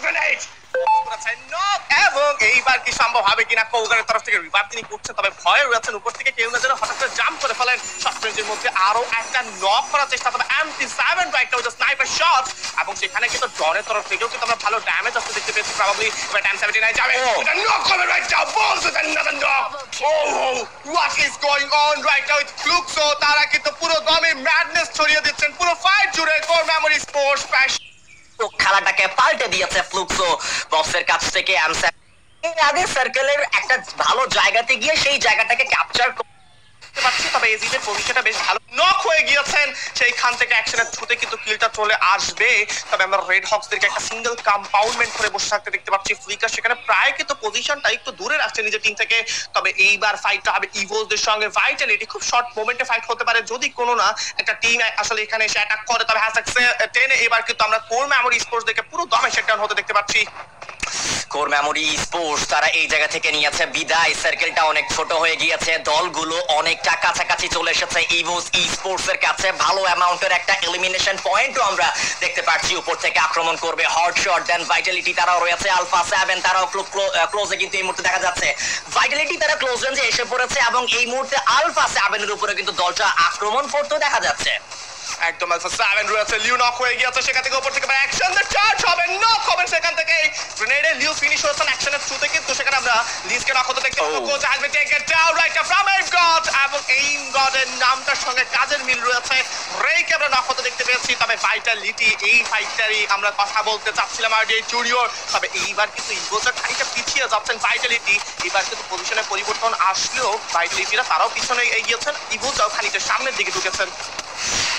Grenade এবং এইবার কি সম্ভব হবে কিনা কৌগারের তরফ থেকে রিভাইভ তিনি করছেন, তবে ভয়ে রয়েছেন উপর থেকে কেউ না যেন হঠাৎ করে জাম্প করে ফেলেন। শর্ট রেঞ্জের মধ্যে আরো একটা নক করার চেষ্টা, তবে MP7 রাইটটা উইথ স্নাইপার শট, এবং সেখানে কিন্তু ডনের তরফ থেকেও কিন্তু আমরা ভালো ড্যামেজ আসতে দেখতে পেয়েছি। প্রবাবলি এবার M79 যাবে, এটা নক করবে রাইট নাও, বলস with another knock. What is going on right now with Fluxo, তারা কিন্তু পুরো দমে ম্যাডনেস ছড়িয়ে দিচ্ছেন পুরো ফাইট জুড়ে। কোর মেমোরি স্পোর্টস খেলাটাকে পাল্টে দিয়েছে ফ্লুক্সো বক্সের কাছ থেকে। আগে সার্কেলের একটা ভালো জায়গাতে গিয়ে সেই জায়গাটাকে ক্যাপচার পাচ্ছি, তবে এজিদের পজিশনটা বেশ ভালো, নক হয়ে গিয়েছেন সেইখান থেকে অ্যাকশনের থ্রুতে কিন্তু কিলটা চলে আসবে। তবে আমরা রেড হক্সদেরকে একটা সিঙ্গেল কম্পাউন্ডমেন্ট করে বসে থাকতে দেখতে পাচ্ছি। ফ্লিকার সেখানে প্রায় কিন্তু পজিশনটা একটু দূরে রাখছে নিজের টিম থেকে। তবে এইবার ফাইটটা হবে ইভোলসদের সঙ্গে। ভাইটালিটি খুব শর্ট মোমেন্টে ফাইট হতে পারে যদি কোনো না একটা টিম আসলে এখানে এসে অ্যাটাক করে। তবে #10 এবার কিন্তু আমরা কোর মেমোরি স্পোর্টস দেখে পুরো দমে শেটডাউন হতে দেখতে পাচ্ছি। কোর মেমোরি স্পোর্টস তারা এই জায়গা থেকে নিয়েছে বিদায়। সার্কেলটা অনেক ছোট হয়ে গিয়েছে, দলগুলো অনেকটা কাছাকাছি চলে এসেছে ইভোস স্পোর্টস এর কাছে। ভালো অ্যামাউন্টের একটা এলিমিনেশন পয়েন্টও আমরা দেখতে পাচ্ছি। উপর থেকে আক্রমণ করবে হট শট, দেন ভাইটালিটি তারাও রয়েছে, আলফা 7 তারাও ক্লোজে কিন্তু এই মুহূর্তে দেখা যাচ্ছে। ভাইটালিটি তারা ক্লোজ রেঞ্জে এসে পড়েছে এবং এই মুহূর্তে আলফা 7 এর উপরে কিন্তু দলটা আক্রমণ করতে দেখা যাচ্ছে। একদম আলফা 7 রয়েছে, লিউ নক হয়ে গিয়েছে, সেখান থেকে উপর থেকে অ্যাকশন দ্য চার্জ হবে, নক হবে সেখান থেকে। গ্রেনেডে লিউ ফিনিশ হয়েছেন অ্যাকশনের থ্রুতে, কিন্তু সেখানে আমরা লিজকে নক হতে দেখতে পাবো। কোচ আসবে take it down right from এইম গড, এবং এইম গডের নামটার সঙ্গে কাজের মিল রয়েছে। রেইকে আমরা নক হতে দেখতে পেয়েছি। তবে ভাইটালিটি এই ফাইটারই আমরা কথা বলতে চাচ্ছিলাম আরডিএ জুনিয়র। তবে এইবার কিন্তু ইভোসটা খানিকটা পিছিয়ে যাচ্ছেন ভাইটালিটি। এবার কিন্তু পজিশনের পরিবর্তন আসলেও ভাইটালিটিরা তারাও পিছনে এগিয়েছেন, ইভোসটাও খানিকটা সামনের দিকে ঢুকেছেন।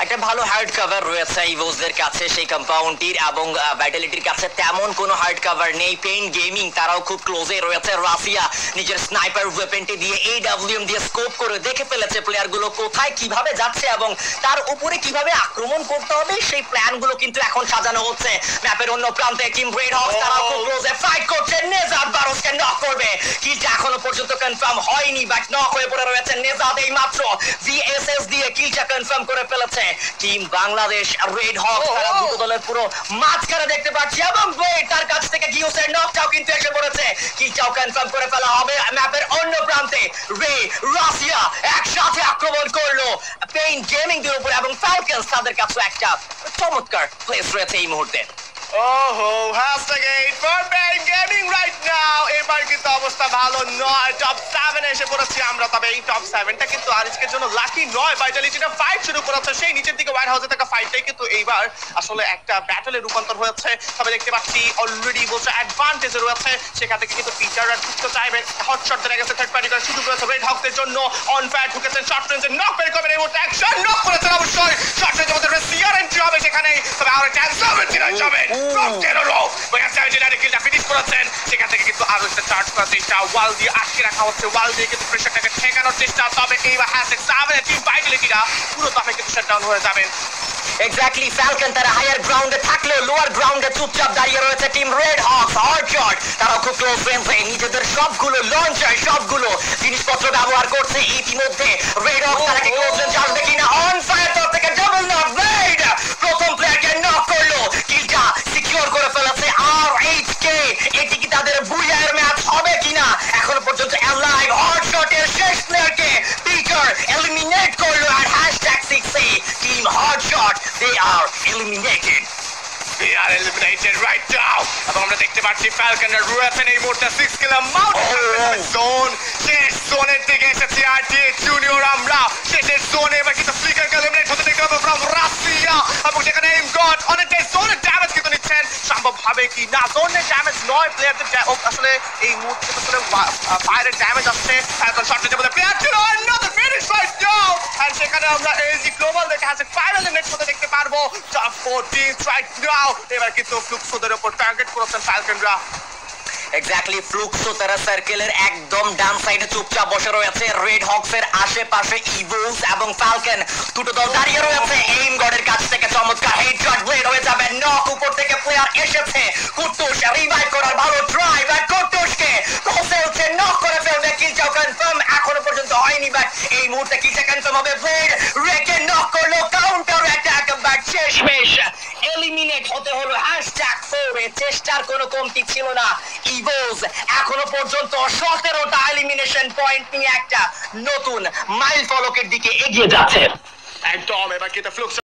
একটা ভালো হার্ড কভার রয়েছে ইভোসদের কাছে সেই কম্পাউন্ডটির, এবং ভাইটালিটির কাছে তেমন কোনো হার্ড কভার নেই। পেইন গেমিং তারাও খুব ক্লোজে রয়েছে। রাশিয়া নিজের স্নাইপার ওয়েপেনটি দিয়ে AWM দিয়ে স্কোপ করে দেখে ফেলেছে প্লেয়ারগুলো কোথায় কিভাবে যাচ্ছে এবং তার উপরে কিভাবে আক্রমণ করতে হবে সেই প্ল্যানগুলো কিন্তু এখন সাজানো হচ্ছে। ম্যাপের অন্য প্রান্তে টিম রেড হক্স তারাও খুব ক্লোজে ফাইট করছে। নেজাদ বারোসকে নক করবে, কিলটা এখনো পর্যন্ত কনফার্ম হয়নি, বাট নক হয়ে পড়ে রয়েছে নেজাদ। এই মাত্র VSS দিয়ে কিলটা কনফার্ম করে ফেলেছে টিম বাংলাদেশ রেড হক্স। তারা দুটো দলের পুরো মাঝখানে দেখতে পাচ্ছি, এবং তার কাছ থেকে গিউসের নকটাও কিন্তু এসে পড়েছে। কিলটাও কনফার্ম করে ফেলা হবে। ম্যাপের অন্য প্রান্তে রাশিয়া একসাথে আক্রমণ করলো পেইন গেমিং দের উপর, এবং ফ্যালকনস তাদের কাছে একটা চমৎকার প্লেস রয়েছে এই মুহূর্তে। #8 for Pain Gaming right now। এবার কিন্তু অবস্থা ভালো নয়, টপ 7 এসে পড়েছি আমরা। তবে এই টপ 7টা কিন্তু আজকের জন্য লাকি নয়। ভাইটালিটিটা ফাইট শুরু করেছে, সেই নিচের দিকে ওয়্যার হাউসে থাকা ফাইটটাই কিন্তু এইবার আসলে একটা ব্যাটলে রূপান্তর হয়েছে। তবে দেখতে পাচ্ছি অলরেডি বলছে অ্যাডভান্টেজে রয়েছে, সেখান থেকে কিন্তু পিটার আর ঢুকতে চাইবে। হটশট ধরে গেছে, থার্ড পার্টি করার সুযোগ রয়েছে রেড হক্সের জন্য। অন ফায়ার ঢুকেছেন, শর্ট রেঞ্জে নক বের করবেন এই মুহূর্তে। অ্যাকশন নক করেছেন অবশ্যই, শর্ট রেঞ্জের মধ্যে রেসিয়ার এন্ট্রি হবে সেখানে। তবে আর একটা 79 যাবে ফ্রম 10 রো, ওয়ান 79 কিলটা ফিনিশ করেছেন। সেখান থেকে কিন্তু আরো একটা চার্জ করার চেষ্টা, ওয়াল দিয়ে আটকে রাখা হচ্ছে, ওয়াল দিয়ে কিন্তু প্রেসারটাকে ঠেকানোর চেষ্টা। তবে এইবার #7 টিম ভাইটালিটিরা পুরো দমে কিন্তু শাটডাউন হয়ে যাবেন। এক্স্যাক্টলি, ফ্যালকন তারা হায়ার গ্রাউন্ডে থাকলেও লোয়ার গ্রাউন্ডে চুপচাপ দাঁড়িয়ে রয়েছে টিম রেড হক্স। হটশট তারা খুব ক্লোজ রেঞ্জে নিজেদের সবগুলো লঞ্চার সবগুলো জিনিসপত্র ব্যবহার করছে। ইতিমধ্যে রেড হক্স তারা কি ক্লোজ রেঞ্জে আসবে কিনা? অন ফায়ার তরফ থেকে ডাবল নক, ব্লেড প্রথম প্লেয়ারকে নক করলো, কিলটা সিকিউর করে ফেলেছে RH কে। এটি কি তাদের বুয়ার ম্যাচ হবে কিনা? এখনো পর্যন্ত অ্যালাইভ। হটশটের শেষ প্লেয়ারকে পিটার এলিমিনেট করলো, আর #6A team hotshot they are eliminated. They are eliminated right now. এবং আমরা দেখতে পাচ্ছি ফ্যালকনরা রয়েছেন এই মুহূর্তে 6 কিলো মাউন্ট জোন। শেষ জোনের দিকে এসেছি আরডিএ জুনিয়র আমরা। শেষের জোনে এবার কিন্তু ফ্লিকারকে এলিমিনেট হতে দেখতে পাবো ফ্রম রাশিয়া, এবং সেখানে এইম গড অনেকটাই জোনের ড্যামেজ কিন্তু নিচ্ছেন। সম্ভব হবে কি না? জোনের ড্যামেজ নয়, প্লেয়ারদের আসলে এই মুহূর্তে আসলে ফায়ারের ড্যামেজ আসছে। ফ্যালকন শট নিতে বলে প্লেয়ার ছিল another finish right now, and সেখানে আমরা এজি গ্লোবাল দেখে আছে ফাইনাল এলিমিনেট হতে দেখতে পারবো। Top 4 teams right now। এবার কিন্তু ফ্লুক্সোদের উপর টার্গেট করেছেন ফ্যালকনরা। এক্স্যাক্টলি, ফ্লুক্সো তারা সার্কেলের একদম ডান সাইডে চুপচাপ বসে রয়েছে। রেড হক্সের আশেপাশে ইভোলস এবং ফ্যালকন দুটো দল দাঁড়িয়ে রয়েছে। এইম গডের কাছ থেকে চমৎকার হেডশট, ব্লেড হয়ে যাবে নক। উপর থেকে প্লেয়ার এসেছে, কুট্টুস রিভাইভ করার ভালো ট্রাই, বাট কুট্টুসকে কোসেলছে নক করে ফেলবে। কিলটাও কনফার্ম এখনো পর্যন্ত হয়নি, বাট এই মুহূর্তে কিলটা কনফার্ম হবে। ব্লেড রেকে নক করলো, কাউন্টার অ্যাটাক, বাট শেষমেশ এলিমিনেট হতে হলো #4 চেষ্টার কোনো কমতি ছিল না। ইভোস এখনো পর্যন্ত 17টা এলিমিনেশন পয়েন্ট নিয়ে একটা নতুন মাইল ফলকের দিকে এগিয়ে যাচ্ছে। একদম, এবার কিন্তু ফ্লুক্স